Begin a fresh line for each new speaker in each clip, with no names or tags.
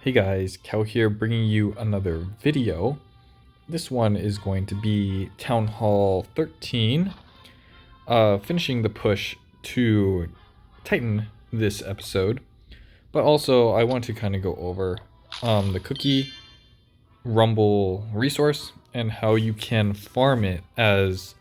Hey guys, Cal here bringing you another video. This one is going to be Town Hall 13, finishing the push to Titan this episode. But also I want to kind of go over the Cookie Rumble resource and how you can farm it as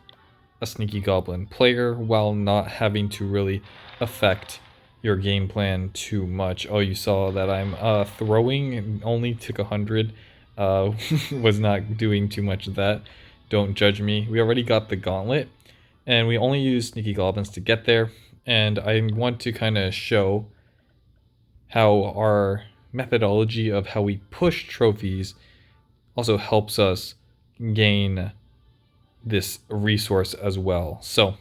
a sneaky goblin player while not having to really affect your game plan too much. Oh, you saw that I'm throwing and only took 100. Was not doing too much of that. Don't judge me. We already got the gauntlet and we only use sneaky goblins to get there, and I want to kind of show how our methodology of how we push trophies also helps us gain this resource as well. So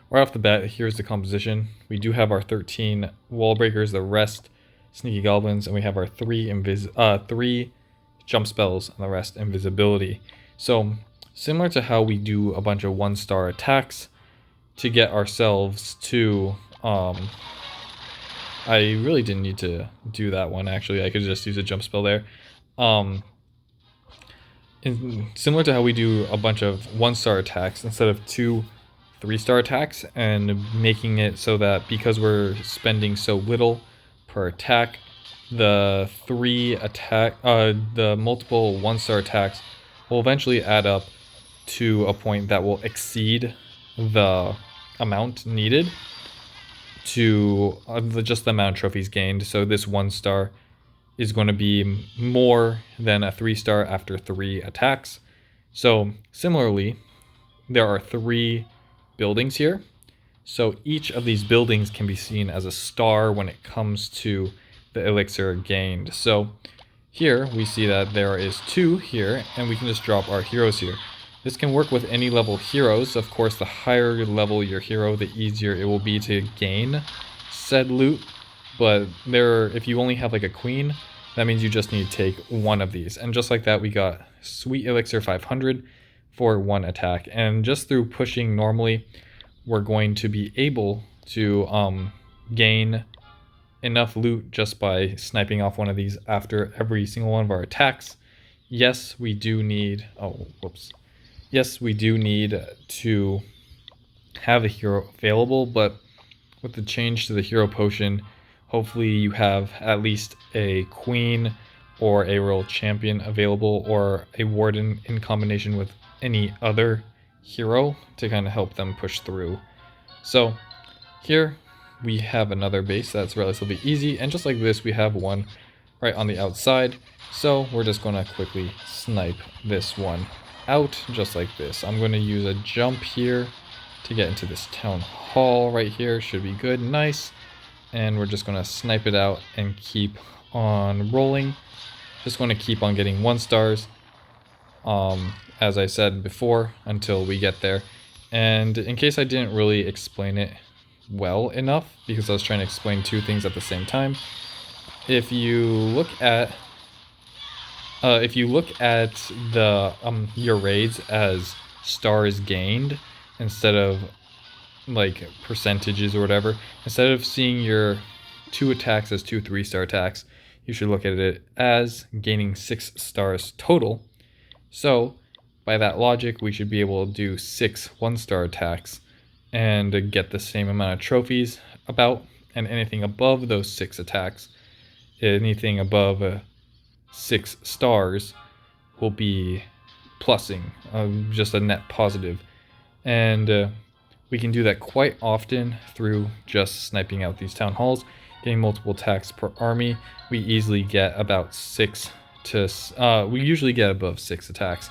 right off the bat, here's the composition. We do have our 13 wall breakers, the rest sneaky goblins, and we have our three jump spells and the rest invisibility. So similar to how we do a bunch of 1-star attacks to get ourselves to I really didn't need to do that one, actually. I could just use a jump spell there. Similar to how we do a bunch of 1-star attacks instead of 2 3-star attacks, and making it so that because we're spending so little per attack, the multiple 1-star attacks will eventually add up to a point that will exceed the amount needed to just the amount of trophies gained. So this 1-star is going to be more than a 3-star after 3 attacks. So similarly, there are 3 buildings here. So each of these buildings can be seen as a star when it comes to the elixir gained. So here we see that there is 2 here, and we can just drop our heroes here. This can work with any level heroes. Of course, the higher level your hero, the easier it will be to gain said loot. But if you only have like a queen, that means you just need to take 1 of these. And just like that, we got sweet elixir 500 for 1 attack. And just through pushing normally, we're going to be able to gain enough loot just by sniping off one of these after every single one of our attacks. Yes, we do need... Yes, we do need to have a hero available, but with the change to the hero potion, hopefully you have at least a queen or a royal champion available, or a warden in combination with any other hero to kind of help them push through. So here we have another base that's relatively easy, and just like this we have one right on the outside. So we're just going to quickly snipe this one out just like this. I'm going to use a jump here to get into this town hall right here. Should be good. Nice. And we're just going to snipe it out and keep on rolling. Just going to keep on getting 1-stars, as I said before, until we get there. And in case I didn't really explain it well enough, because I was trying to explain 2 things at the same time, if you look at the your raids as stars gained instead of like percentages or whatever, instead of seeing your 2 attacks as 2 3-star attacks, you should look at it as gaining 6 stars total. So by that logic, we should be able to do 6 1-star attacks and get the same amount of trophies and anything above those 6 attacks, anything above 6 stars, will be plussing, just a net positive. And we can do that quite often through just sniping out these town halls, getting multiple attacks per army. We easily get about 6 to we usually get above 6 attacks,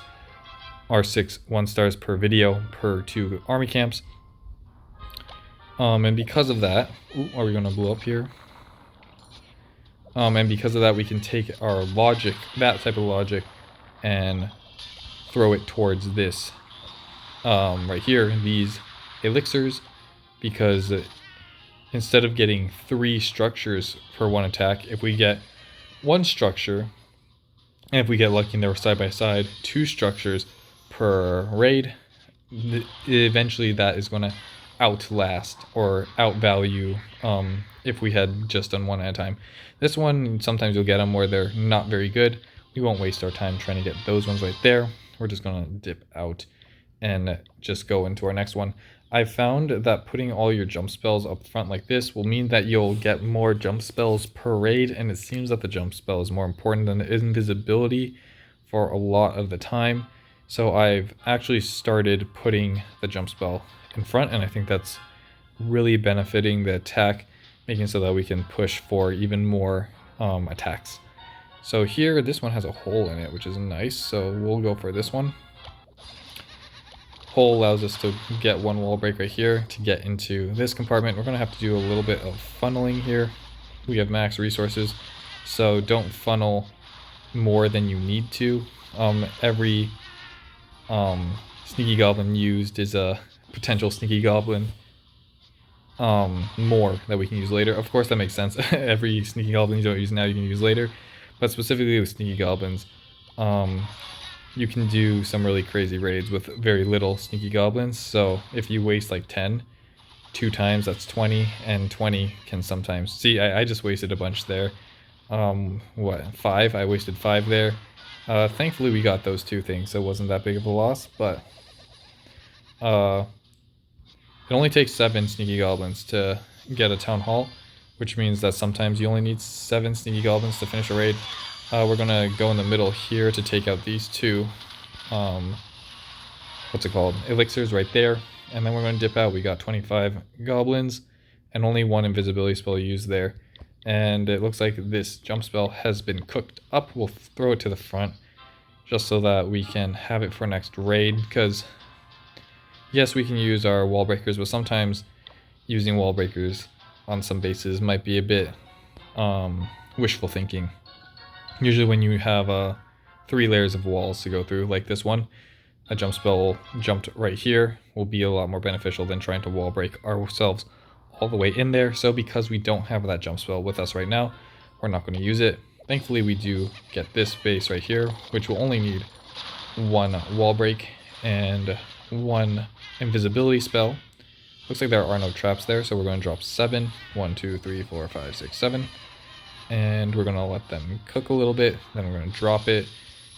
or 6 1-stars per video per 2 army camps. And because of that, are we going to blow up here? And because of that, we can take our logic, that type of logic, and throw it towards this right here, these elixirs, because instead of getting 3 structures per 1 attack, if we get 1 structure, and if we get lucky and they're side by side, 2 structures per raid, eventually that is going to outlast or outvalue if we had just done one at a time. This one, sometimes you'll get them where they're not very good. We won't waste our time trying to get those ones right there. We're just going to dip out and just go into our next one. I found that putting all your jump spells up front like this will mean that you'll get more jump spells per raid, and it seems that the jump spell is more important than the invisibility for a lot of the time. So I've actually started putting the jump spell in front, and I think that's really benefiting the attack, making so that we can push for even more attacks. So here, this one has a hole in it, which is nice, so we'll go for this one. Hole allows us to get one wall break right here to get into this compartment. We're going to have to do a little bit of funneling here. We have max resources, so don't funnel more than you need to. Every sneaky goblin used is a potential sneaky goblin more that we can use later. Of course, that makes sense. Every sneaky goblin you don't use now you can use later, but specifically with sneaky goblins, you can do some really crazy raids with very little sneaky goblins. So if you waste like 10 2 times, that's 20, and 20 can sometimes see. I just wasted a bunch there. What, 5? I wasted 5 there. Thankfully we got those 2 things, so it wasn't that big of a loss, but it only takes 7 sneaky goblins to get a town hall, which means that sometimes you only need 7 sneaky goblins to finish a raid. We're gonna go in the middle here to take out these 2 what's it called, elixirs right there, and then we're gonna dip out. We got 25 goblins and only 1 invisibility spell used there, and it looks like this jump spell has been cooked up. We'll throw it to the front just so that we can have it for next raid, because yes, we can use our wall breakers, but sometimes using wall breakers on some bases might be a bit wishful thinking. Usually when you have 3 layers of walls to go through, like this one, a jump spell jumped right here will be a lot more beneficial than trying to wall break ourselves all the way in there. So because we don't have that jump spell with us right now, we're not going to use it. Thankfully we do get this base right here, which will only need 1 wall break and 1 invisibility spell. Looks like there are no traps there, so we're going to drop 7. 1, 2, 3, 4, 5, 6, 7. And we're going to let them cook a little bit, then we're going to drop it,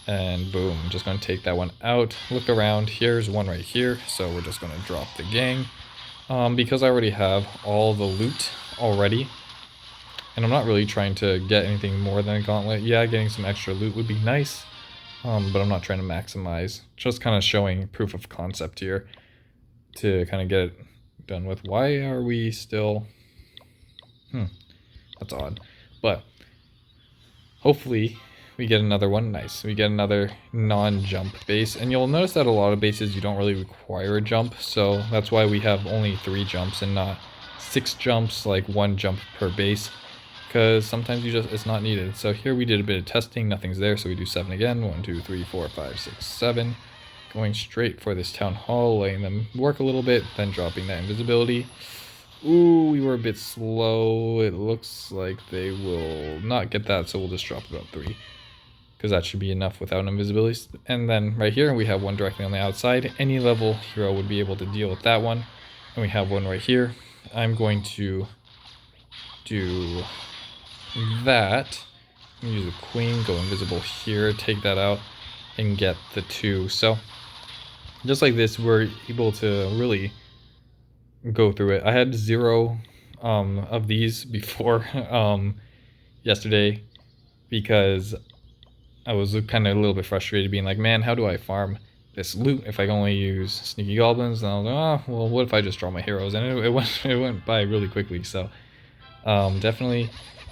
and boom, I'm just going to take that one out. Look around, here's one right here, so we're just going to drop the gang. Because I already have all the loot already, and I'm not really trying to get anything more than a gauntlet. Yeah, getting some extra loot would be nice, but I'm not trying to maximize. Just kind of showing proof of concept here to kind of get it done with. Why are we still... that's odd. But hopefully we get another one. Nice. We get another non-jump base. And you'll notice that a lot of bases you don't really require a jump. So that's why we have only 3 jumps and not 6 jumps, like 1 jump per base. Because sometimes it's not needed. So here we did a bit of testing. Nothing's there. So we do 7 again. 1, 2, 3, 4, 5, 6, 7. Going straight for this town hall. Letting them work a little bit. Then dropping that invisibility. Ooh, we were a bit slow. It looks like they will not get that, so we'll just drop about 3. Because that should be enough without invisibility. And then right here, we have one directly on the outside. Any level hero would be able to deal with that one. And we have one right here. I'm going to do that. Use a queen, go invisible here, take that out, and get the 2. So, just like this, we're able to really go through it. I had 0 of these before yesterday because I was kind of a little bit frustrated, being like, man, how do I farm this loot if I can only use sneaky goblins? And I was like, oh, well, what if I just draw my heroes? And it went by really quickly. So definitely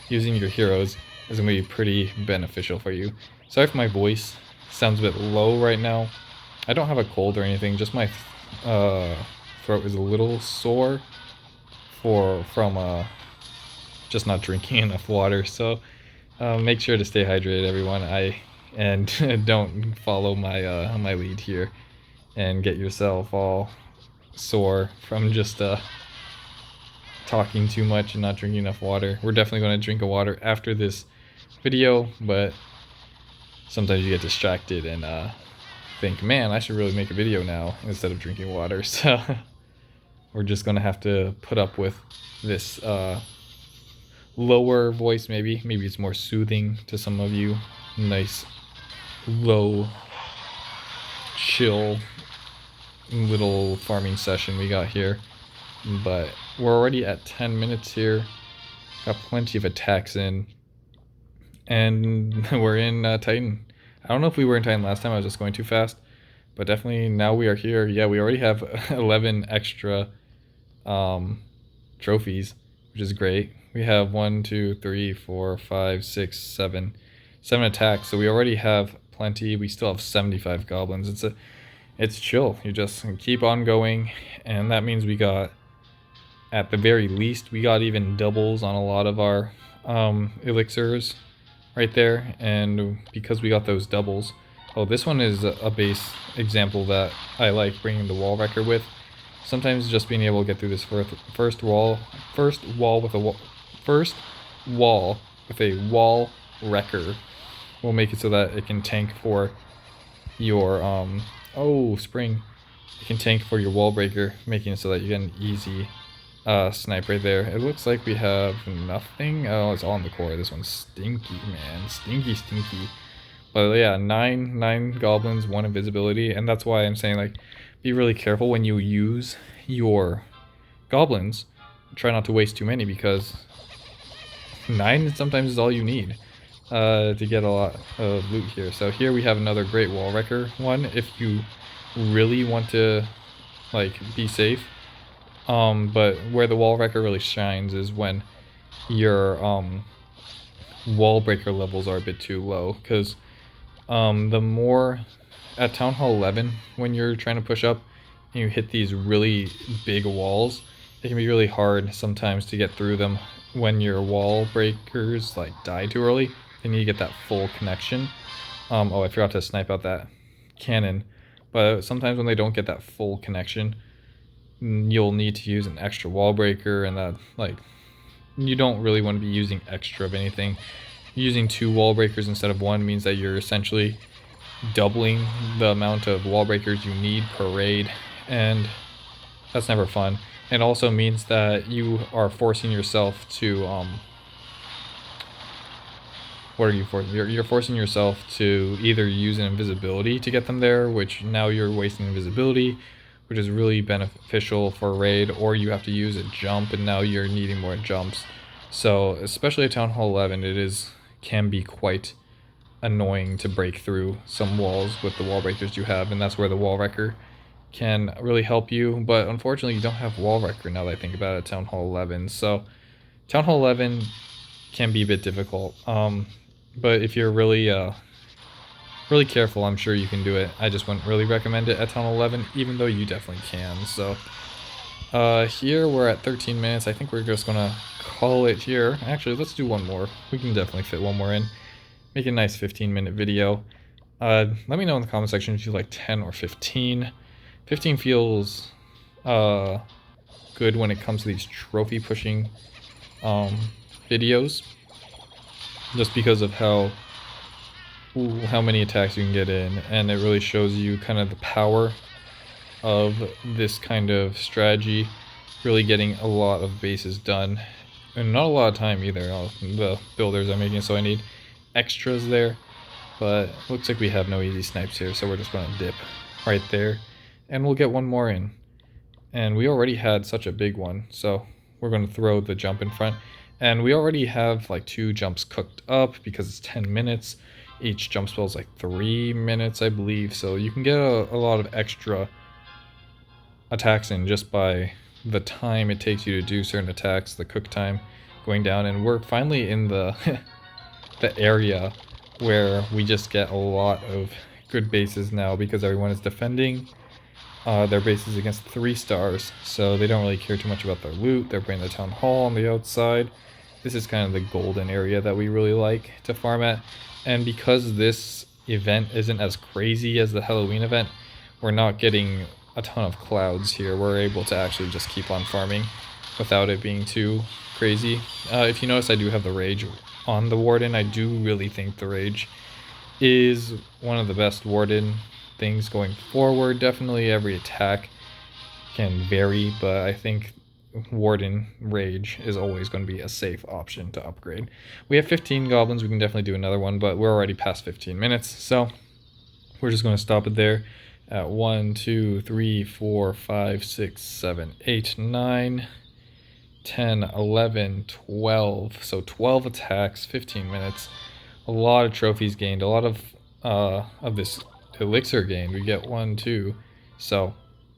using your heroes is going to be pretty beneficial for you. Sorry if my voice sounds a bit low right now. I don't have a cold or anything, just my throat is a little sore from just not drinking enough water. So make sure to stay hydrated, everyone. And don't follow my my lead here and get yourself all sore from just talking too much and not drinking enough water. We're definitely going to drink a water after this video, but sometimes you get distracted and think, man, I should really make a video now instead of drinking water. So we're just gonna have to put up with this lower voice. Maybe it's more soothing to some of you. Nice low chill little farming session we got here, but we're already at 10 minutes here. Got plenty of attacks in, and we're in Titan. I don't know if we were in Titan last time, I was just going too fast, but definitely now we are here. Yeah, we already have 11 extra trophies, which is great. We have 1, 2, 3, 4, 5, 6, 7 attacks, so we already have plenty. We still have 75 goblins. It's chill. You just keep on going, and that means we got, at the very least, we got even doubles on a lot of our elixirs right there. And because we got those doubles, oh, this one is a base example that I like bringing the wall wrecker with. Sometimes just being able to get through this first wall with a wall wrecker will make it so that it can tank for your oh, spring. You can tank for your wall breaker, making it so that you get an easy snipe right there. It looks like we have nothing. Oh, it's all in the core. This one's stinky, man. Stinky. But yeah, 9 goblins, 1 invisibility, and that's why I'm saying, like, be really careful when you use your goblins. Try not to waste too many, because 9 sometimes is all you need to get a lot of loot here. So here we have another great wall wrecker one if you really want to, like, be safe. But where the wall wrecker really shines is when your wall breaker levels are a bit too low, because the more at Town Hall 11, when you're trying to push up and you hit these really big walls, it can be really hard sometimes to get through them when your wall breakers like die too early. They need to get that full connection. Oh, I forgot to snipe out that cannon, but sometimes when they don't get that full connection, you'll need to use an extra wall breaker, and that, like, you don't really want to be using extra of anything. Using 2 wall breakers instead of 1 means that you're essentially doubling the amount of wall breakers you need per raid, and that's never fun. It also means that you are forcing yourself to what are you forcing? You're forcing yourself to either use an invisibility to get them there, which now you're wasting invisibility, which is really beneficial for raid, or you have to use a jump, and now you're needing more jumps. So especially at Town Hall 11, can be quite annoying to break through some walls with the wall breakers you have, and that's where the wall wrecker can really help you. But unfortunately, you don't have wall wrecker now that I think about it at Town Hall 11. So Town Hall 11 can be a bit difficult. But if you're really careful, I'm sure you can do it. I just wouldn't really recommend it at Town Hall 11, even though you definitely can. So here we're at 13 minutes. I think we're just gonna call it here. Actually, let's do one more. We can definitely fit one more in. Make a nice 15-minute video. Let me know in the comment section if you like 10 or 15. 15 feels good when it comes to these trophy pushing videos, just because of how many attacks you can get in, and it really shows you kind of the power of this kind of strategy, really getting a lot of bases done, and not a lot of time either. The builders are making it so I need extras there, but looks like we have no easy snipes here, so we're just going to dip right there, and we'll get one more in. And we already had such a big one, so we're going to throw the jump in front. And we already have like 2 jumps cooked up because it's 10 minutes. Each jump spell is like 3 minutes, I believe. So you can get a lot of extra attacks in just by the time it takes you to do certain attacks, the cook time going down. And we're finally in the the area where we just get a lot of good bases now, because everyone is defending their bases against 3 stars. So they don't really care too much about their loot. They're playing the Town Hall on the outside. This is kind of the golden area that we really like to farm at. And because this event isn't as crazy as the Halloween event, we're not getting a ton of clouds here. We're able to actually just keep on farming without it being too crazy. If you notice, I do have the Rage on the Warden. I do really think the Rage is one of the best Warden things going forward. Definitely every attack can vary, but I think Warden Rage is always going to be a safe option to upgrade. We have 15 goblins, we can definitely do another one, but we're already past 15 minutes, so we're just going to stop it there at 1, 2, 3, 4, 5, 6, 7, 8, 9, 10, 11, 12. So 12 attacks, 15 minutes. A lot of trophies gained, a lot of this elixir gained. We get 1, 2. So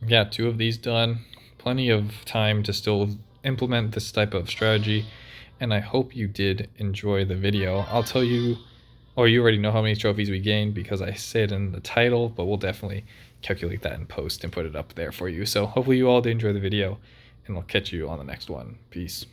yeah, 2 of these done. Plenty of time to still implement this type of strategy, and I hope you did enjoy the video. I'll tell you, or you already know how many trophies we gained because I say it in the title, but we'll definitely calculate that in post and put it up there for you. So hopefully you all did enjoy the video, and I'll catch you on the next one. Peace.